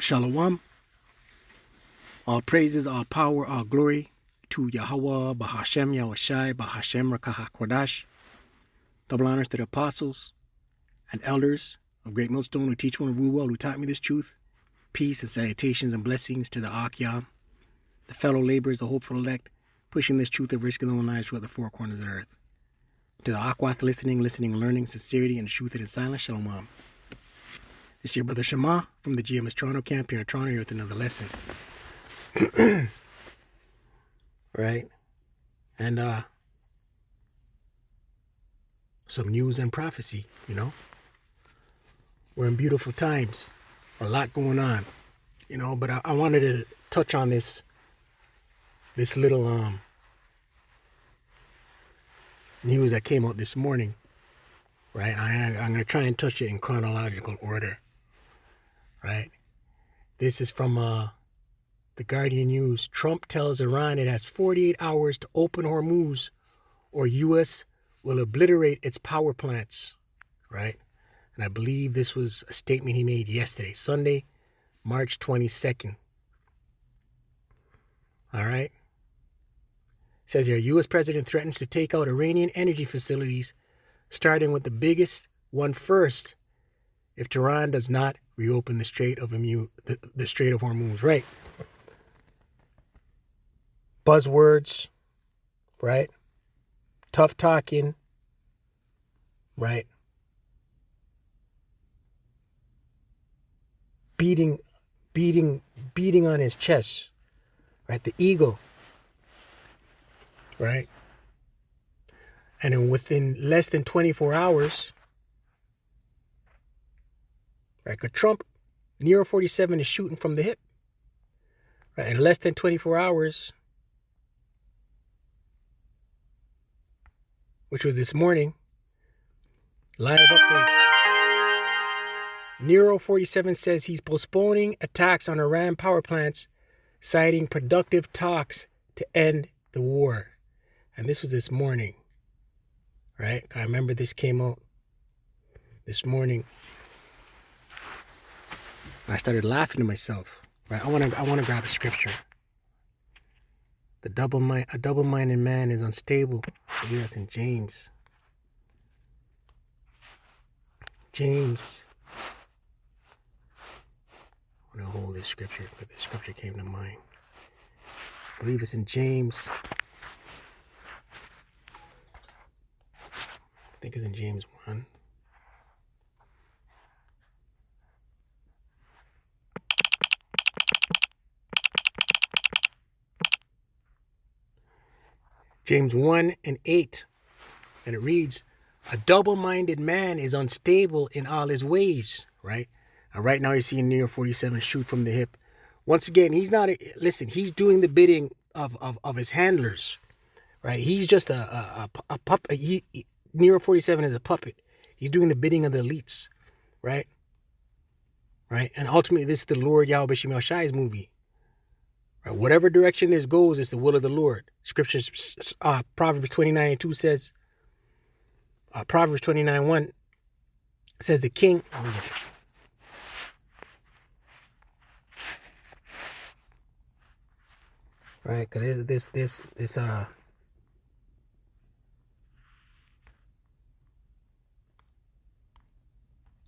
Shalom. All praises, all power, all glory to Yahweh, Bahashem, Yahushai, Bahashem, Rakah Kodash. Double honors to the apostles and elders of Great Millstone who teach one of rule well, who taught me this truth. Peace and salutations and blessings to the Akyam, the fellow laborers, the hopeful elect, pushing this truth of risking their own lives throughout the four corners of the earth. To the Akwath listening, learning, sincerity, and the truth in silence. Shalom. It's your brother Shema from the GMS Toronto camp here in Toronto here with another lesson. Right? And some news and prophecy, you know. We're in beautiful times. A lot going on. You know, but I wanted to touch on this little news that came out this morning. Right? I'm gonna try and touch it in chronological order. Right? This is from the Guardian News. Trump tells Iran it has 48 hours to open Hormuz or U.S. will obliterate its power plants. Right? And I believe this was a statement he made yesterday, Sunday, March 22nd. All right? It says here, U.S. President threatens to take out Iranian energy facilities, starting with the biggest one first, if Tehran does not reopen the Strait of Hormuz. Right? Buzzwords, right? Tough talking, right? Beating on his chest, right? The ego, right? And then within less than 24 hours, right? Because Trump, Nero 47 is shooting from the hip, right? In less than 24 hours, which was this morning, live updates. Nero 47 says he's postponing attacks on Iran power plants, citing productive talks to end the war. And this was this morning, right? I remember this came out this morning. I started laughing to myself, right? I want to grab a scripture. A double-minded man is unstable. I believe that's in James. James. I want to hold this scripture, but this scripture came to mind. I believe it's in James. I think it's in James 1. James 1:8. And it reads, a double-minded man is unstable in all his ways, right? And right now you're seeing Nero 47 shoot from the hip. Once again, he's doing the bidding of his handlers, right? He's just a puppet. Nero 47 is a puppet. He's doing the bidding of the elites, right? Right? And ultimately, this is the Lord Yahweh Shem Shai's movie. Right? Whatever direction this goes, it's the will of the Lord. Scriptures, Proverbs 29:2 says, Proverbs 29:1 says the king. Right, because this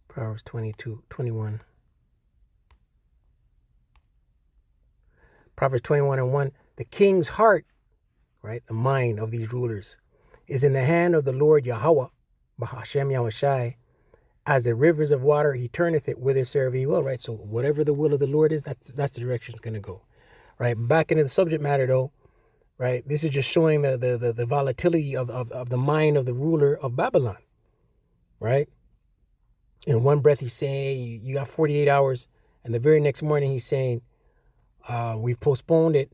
Proverbs 22:21. Proverbs 21:1. The king's heart, right, the mind of these rulers, is in the hand of the Lord Yahweh, Bahashem Yahushai. As the rivers of water, he turneth it whithersoever he will, right? So whatever the will of the Lord is, that's the direction it's going to go, right? Back into the subject matter, though, right? This is just showing the volatility of the mind of the ruler of Babylon, right? In one breath, he's saying, hey, you got 48 hours. And the very next morning, he's saying, we've postponed it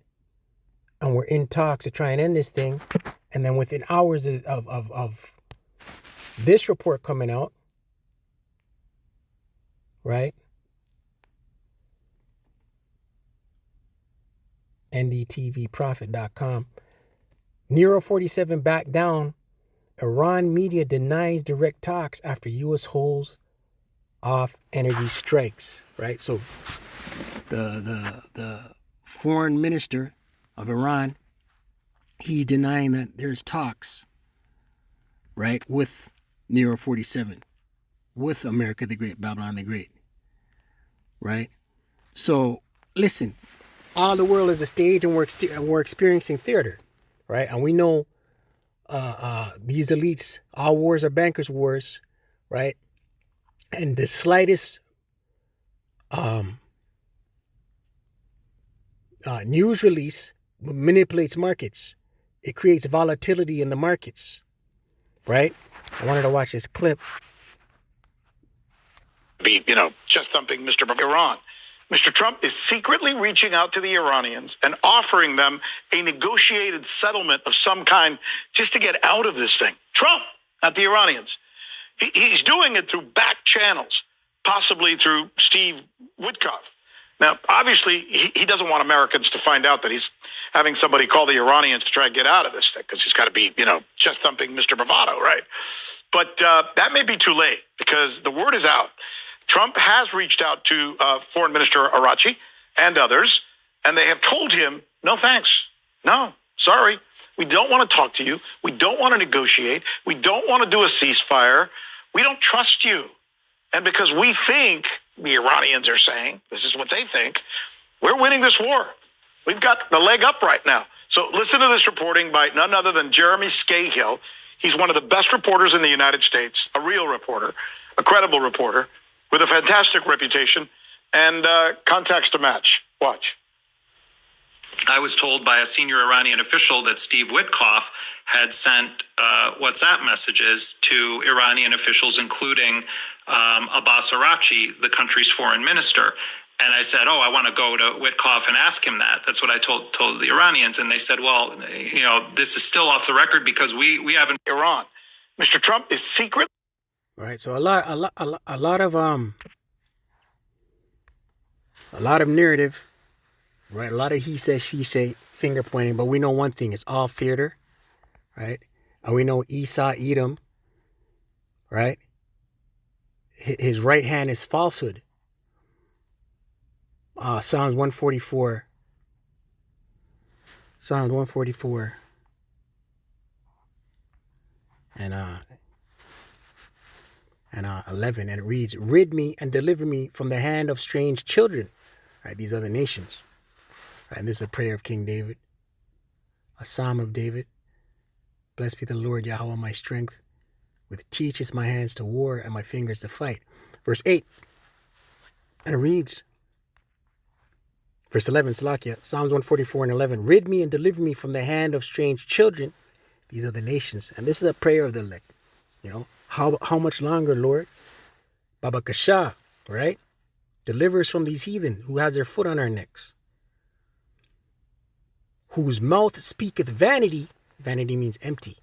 and we're in talks to try and end this thing. And then within hours of this report coming out, right? ndtvprofit.com. Nero 47 backed down. Iran media denies direct talks after U.S. holds off energy strikes, right? So the foreign minister of Iran, he's denying that there's talks, right, with Nero 47, with America the Great, Babylon the Great, right? So listen, all the world is a stage, and we're experiencing theater, right? And we know these elites, all wars are bankers' wars, right? And the slightest news release manipulates markets. It creates volatility in the markets, right? I wanted to watch this clip. Chest thumping Mr. Iran. Mr. Trump is secretly reaching out to the Iranians and offering them a negotiated settlement of some kind just to get out of this thing. Trump, not the Iranians. He's doing it through back channels, possibly through Steve Witkoff. Now, obviously, he doesn't want Americans to find out that he's having somebody call the Iranians to try and get out of this thing, because he's got to be, chest thumping Mr. Bravado, right? But that may be too late, because the word is out. Trump has reached out to Foreign Minister Arachi and others, and they have told him, no thanks. No, sorry. We don't want to talk to you. We don't want to negotiate. We don't want to do a ceasefire. We don't trust you. And because we think, the Iranians are saying, this is what they think, we're winning this war. We've got the leg up right now. So listen to this reporting by none other than Jeremy Scahill. He's one of the best reporters in the United States, a real reporter, a credible reporter, with a fantastic reputation and contacts to match. Watch. I was told by a senior Iranian official that Steve Witkoff had sent WhatsApp messages to Iranian officials, including Abbas Arachi, the country's foreign minister. And I said, I want to go to Witkoff and ask him that. That's what I told the Iranians. And they said, well, this is still off the record because we haven't. Iran. Mr. Trump is secret. All right. So a lot of narrative, right? A lot of he said, she say, finger pointing. But we know one thing: it's all theater, right? And we know Esau, Edom, right? His right hand is falsehood. Psalms 144. Psalms 144. And 11, and it reads, rid me and deliver me from the hand of strange children. Right, these other nations. Right, and this is a prayer of King David, a psalm of David. Blessed be the Lord Yahweh, my strength, which teacheth my hands to war and my fingers to fight. Verse 8, and it reads, verse 11, Salakia, Psalms 144 and 11, rid me and deliver me from the hand of strange children. These are the nations. And this is a prayer of the elect. How much longer, Lord? Baba Kasha, right? Deliver us from these heathen who has their foot on our necks. Whose mouth speaketh vanity. Vanity means empty.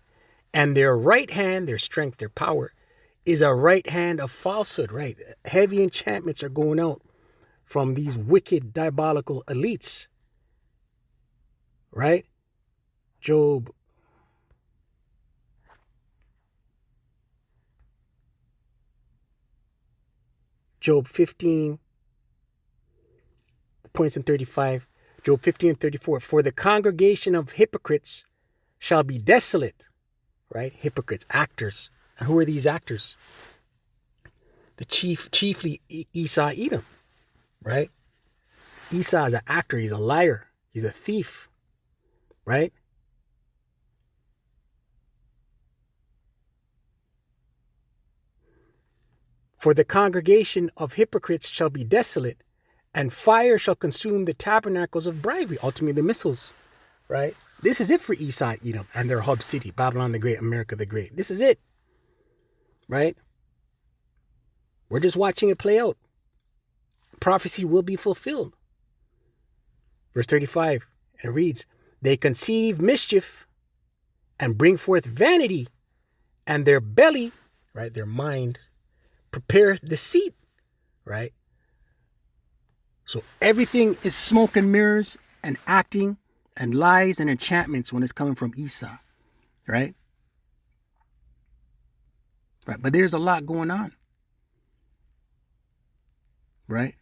And their right hand, their strength, their power, is a right hand of falsehood, right? Heavy enchantments are going out from these wicked, diabolical elites, right? Job 15, points in 35, Job 15 and 34, for the congregation of hypocrites shall be desolate, right? Hypocrites, actors. And who are these actors? Chiefly Esau, Edom, right? Esau is an actor. He's a liar. He's a thief, right? For the congregation of hypocrites shall be desolate, and fire shall consume the tabernacles of bribery, ultimately the missiles, right? This is it for Esau, Edom, and their hub city, Babylon the Great, America the Great. This is it, right? We're just watching it play out. Prophecy will be fulfilled. Verse 35, it reads, they conceive mischief and bring forth vanity, and their belly, right, their mind, prepareth deceit, right? So everything is smoke and mirrors and acting and lies and enchantments when it's coming from Esau, right? Right, but there's a lot going on, right?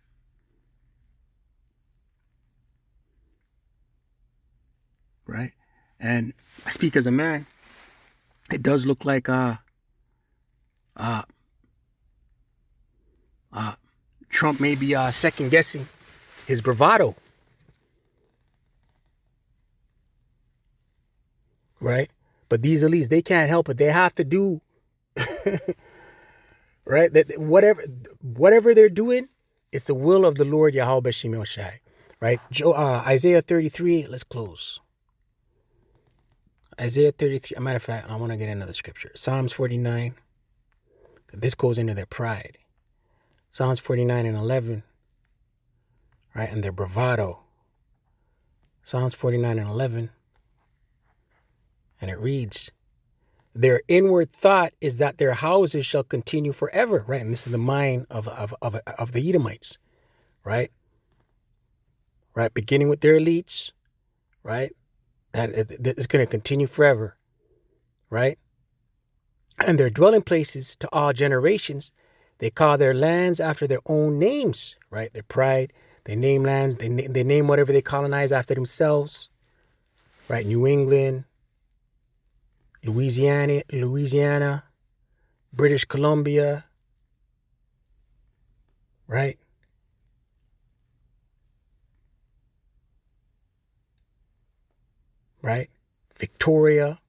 And I speak as a man. It does look like Trump may be second guessing his bravado, right? But these elites, they can't help it. They have to do right. That whatever they're doing, it's the will of the Lord Yahweh B'Shem Yoshai, right? Isaiah 33. Let's close. Isaiah 33. As a matter of fact, I want to get another scripture. Psalms 49. This goes into their pride. Psalms 49 and 11. Right, and their bravado. Psalms 49 and 11. And it reads, their inward thought is that their houses shall continue forever. Right, and this is the mind of the Edomites. Right, beginning with their elites. Right, that it's going to continue forever. Right, and their dwelling places to all generations. They call their lands after their own names. Right, their pride. They name lands. They name whatever they colonize after themselves. Right, New England, Louisiana, British Columbia. Right. Right, Victoria,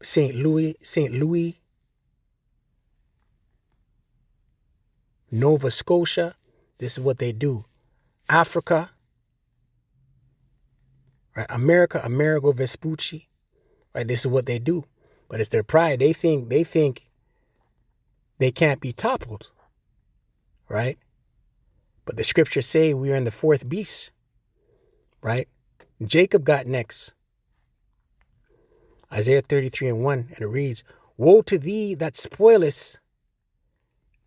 St. Louis, Nova Scotia. This is what they do. Africa, right? Amerigo Vespucci, right? This is what they do. But it's their pride. They think they can't be toppled, right? But the scriptures say we are in the fourth beast, right? Jacob got next. Isaiah 33 and 1, and it reads, woe to thee that spoilest,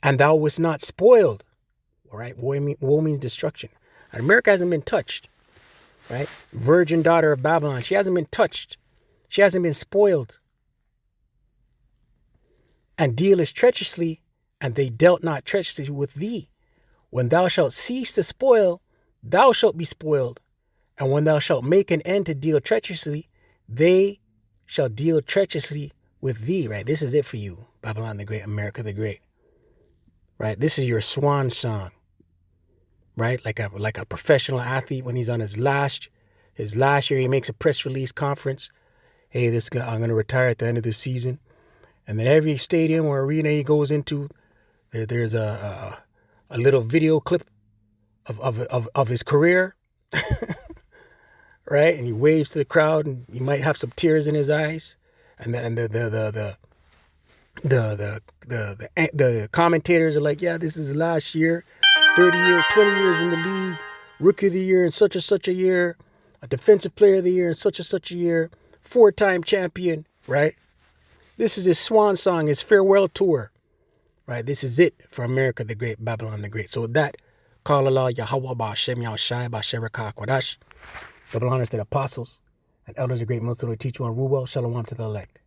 and thou wast not spoiled. All right, woe means destruction. And America hasn't been touched, right? Virgin daughter of Babylon, she hasn't been touched. She hasn't been spoiled. And dealest treacherously, and they dealt not treacherously with thee. When thou shalt cease to spoil, thou shalt be spoiled. And when thou shalt make an end to deal treacherously, they shall deal treacherously with thee, right? This is it for you, Babylon the Great, America the Great, right? This is your swan song, right? Like a professional athlete when he's on his last year, he makes a press release conference. Hey, I'm going to retire at the end of the season. And then every stadium or arena he goes into, there's a little video clip of his career. Right, and he waves to the crowd, and he might have some tears in his eyes, and the commentators are like, yeah, this is the last year, 30 years, 20 years in the league, rookie of the year in such and such a year, a defensive player of the year in such and such a year, 4-time champion, right? This is his swan song, his farewell tour, right? This is it for America the Great, Babylon the Great. So with that, call Allah Yahweh Ba'Shem Yahushai Ba'Shem Kodash. Double honors to the apostles and elders of great Muslim who teach you on Ruwell. Shalom to the elect.